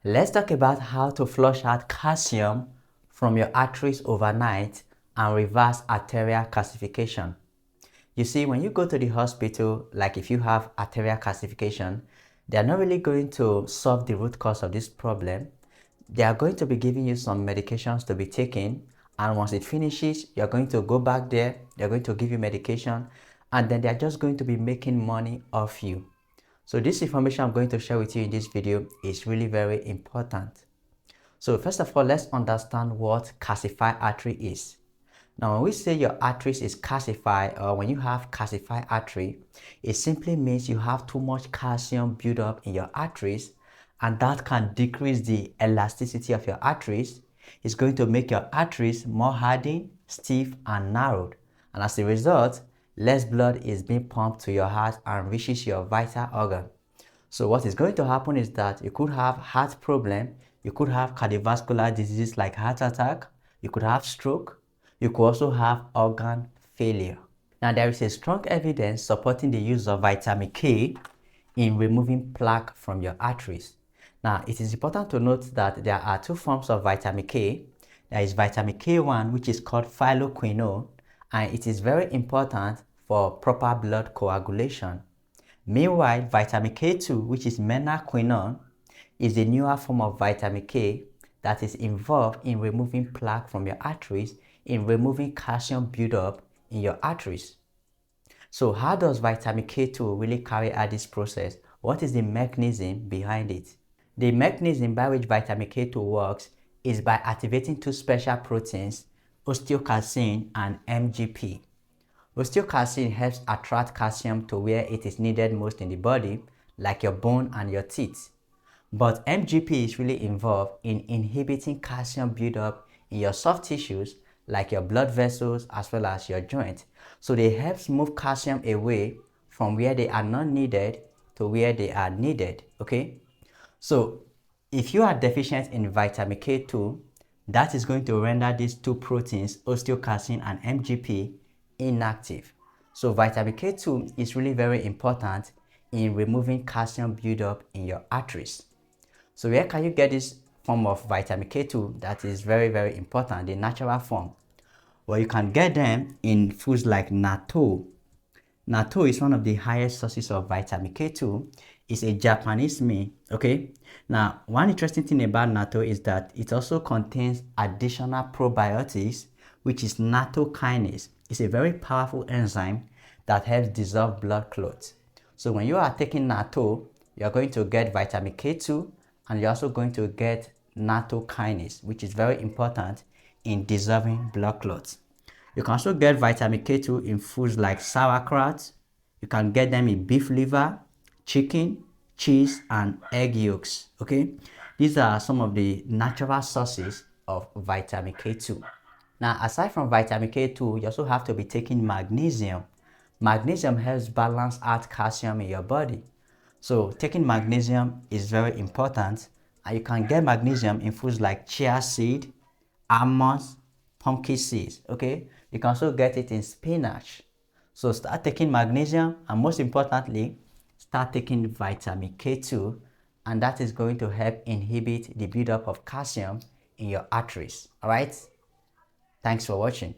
Let's talk about how to flush out calcium from your arteries overnight and reverse arterial calcification. You see, when you go to the hospital, like if you have arterial calcification, they are not really going to solve the root cause of this problem. They are going to be giving you some medications to be taken, and once it finishes, you're going to go back there, they're going to give you medication, and then they're just going to be making money off you. So this information I'm going to share with you in this video is really very important. So first of all, let's understand what calcified artery is. Now, when we say your arteries is calcified, or when you have calcified artery, it simply means you have too much calcium built up in your arteries, and that can decrease the elasticity of your arteries. It's going to make your arteries more hardened, stiff, and narrowed. And as a result, less blood is being pumped to your heart and reaches your vital organ. So what is going to happen is that you could have heart problem, you could have cardiovascular diseases like heart attack, you could have stroke, you could also have organ failure. Now there is a strong evidence supporting the use of vitamin K in removing plaque from your arteries. Now it is important to note that there are two forms of vitamin K. There is vitamin K1, which is called phyloquinone, and it is very important for proper blood coagulation. Meanwhile, vitamin K2, which is menaquinone, is a newer form of vitamin K that is involved in removing plaque from your arteries, in removing calcium buildup in your arteries. So how does vitamin K2 really carry out this process? What is the mechanism behind it? The mechanism by which vitamin K2 works is by activating two special proteins, osteocalcin and MGP. Osteocalcin helps attract calcium to where it is needed most in the body, like your bone and your teeth. But MGP is really involved in inhibiting calcium buildup in your soft tissues, like your blood vessels as well as your joints. So they help move calcium away from where they are not needed to where they are needed, okay? So if you are deficient in vitamin K2, that is going to render these two proteins, osteocalcin and MGP, inactive. So vitamin K2 is really very important in removing calcium buildup in your arteries. So where can you get this form of vitamin K2 that is very, very important, the natural form? Well, you can get them in foods like natto. Natto is one of the highest sources of vitamin K2. It's a Japanese meal, okay? Now, one interesting thing about natto is that it also contains additional probiotics, which is natto kinase. It's a very powerful enzyme that helps dissolve blood clots. So when you are taking natto, you're going to get vitamin K2, and you're also going to get natto kinase, which is very important in dissolving blood clots. You can also get vitamin K2 in foods like sauerkraut. You can get them in beef liver, chicken, cheese, and egg yolks. Okay, these are some of the natural sources of vitamin K2. Now, aside from vitamin K2, you also have to be taking magnesium. Magnesium helps balance out calcium in your body. So taking magnesium is very important, and you can get magnesium in foods like chia seed, almonds, pumpkin seeds. Okay, you can also get it in spinach. So start taking magnesium, and most importantly, start taking vitamin K2, and that is going to help inhibit the buildup of calcium in your arteries. All right, thanks for watching.